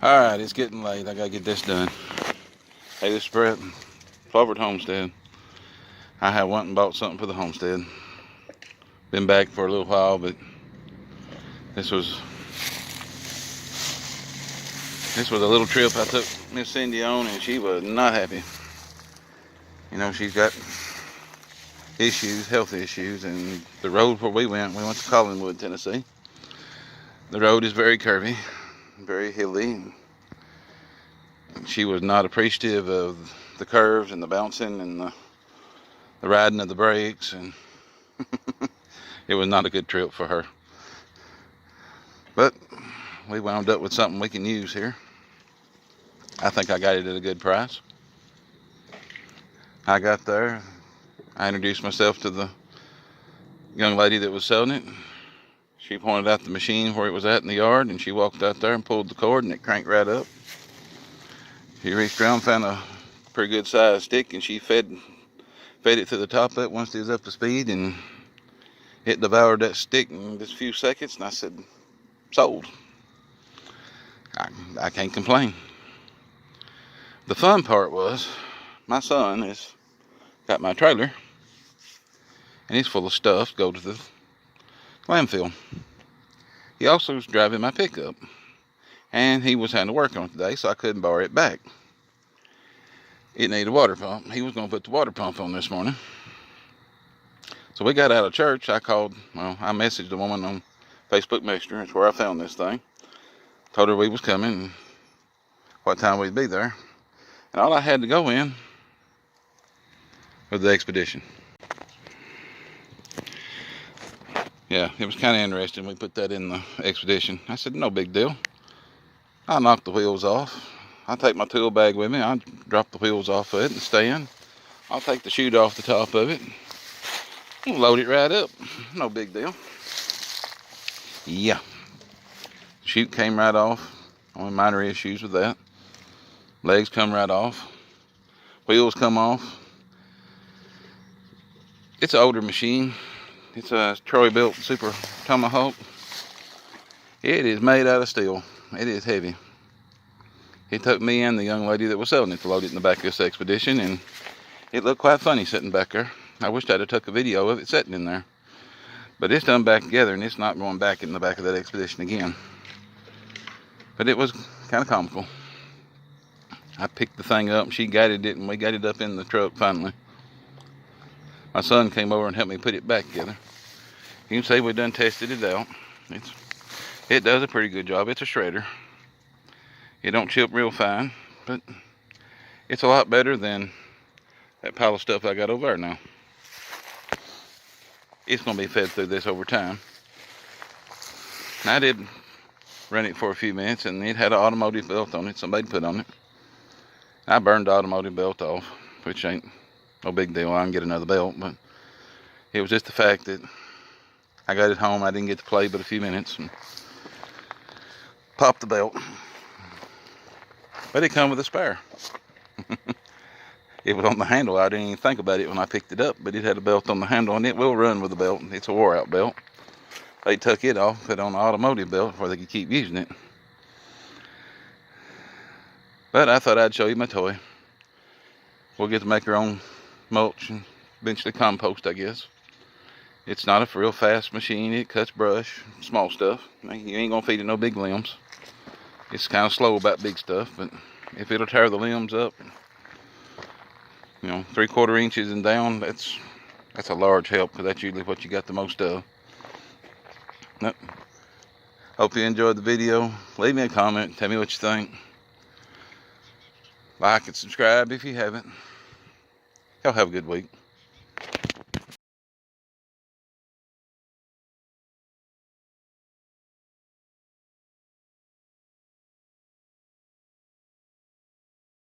Alright, it's getting late. I gotta get this done. Hey, this is Brett. For the Homestead. I have went and bought something for the homestead. Been back for a little while, but this was a little trip I took Miss Cindy on, and she was not happy. You know, she's got issues, health issues, and the road where we went to Collinwood, Tennessee. The road is very curvy, very hilly. She was not appreciative of the curves and the bouncing and the riding of the brakes, and it was not a good trip for her. But we wound up with something we can use here. I think I got it at a good price. I got there. I introduced myself to the young lady that was selling it. She pointed out the machine where it was at in the yard, and she walked out there and pulled the cord, and it cranked right up. She reached around, found a pretty good sized stick, and she fed it to the top of it once it was up to speed, and it devoured that stick in just a few seconds. And I said, sold. I can't complain. The fun part was, my son has got my trailer, and he's full of stuff to go to the landfill. He also was driving my pickup, and he was having to work on it today, so I couldn't borrow it back. It needed a water pump. He was going to put the water pump on this morning. So we got out of church. I messaged a woman on Facebook Messenger. That's where I found this thing. Told her we was coming and what time we'd be there. And all I had to go in was the expedition. Yeah, it was kind of interesting. We put that in the expedition. I said, no big deal. I'll knock the wheels off. I'll take my tool bag with me. I'll drop the wheels off of it and stand. I'll take the chute off the top of it. Load it right up. No big deal. Yeah. Chute came right off. Only minor issues with that. Legs come right off. Wheels come off. It's an older machine. It's a Troy built Super Tomahawk. It is made out of steel. It is heavy. It took me and the young lady that was selling it to load it in the back of this expedition, and it looked quite funny sitting back there. I wished I'd have took a video of it sitting in there. But it's done back together, and it's not going back in the back of that expedition again. But it was kind of comical. I picked the thing up, and she guided it, and we got it up in the truck finally. My son came over and helped me put it back together. You can say we done tested it out. It does a pretty good job. It's a shredder. It don't chip real fine, but it's a lot better than that pile of stuff I got over there now. It's going to be fed through this over time. And I did run it for a few minutes, and it had an automotive belt on it. Somebody put on it. I burned the automotive belt off, which ain't no big deal. I can get another belt, but it was just the fact that I got it home. I didn't get to play but a few minutes and popped the belt. But it come with a spare. It was on the handle. I didn't even think about it when I picked it up, but it had a belt on the handle, and it will run with the belt. It's a wore out belt. They took it off, put it on the automotive belt where they could keep using it. But I thought I'd show you my toy. We'll get to make our own mulch and eventually compost, I guess. It's not a real fast machine. It cuts brush, small stuff. You ain't gonna feed it no big limbs. It's kind of slow about big stuff, but if it'll tear the limbs up, 3/4 inches and down, that's a large help, because that's usually what you got the most of. Nope. Hope you enjoyed the video. Leave me a comment. Tell me what you think. Like and subscribe if you haven't. Y'all have a good week.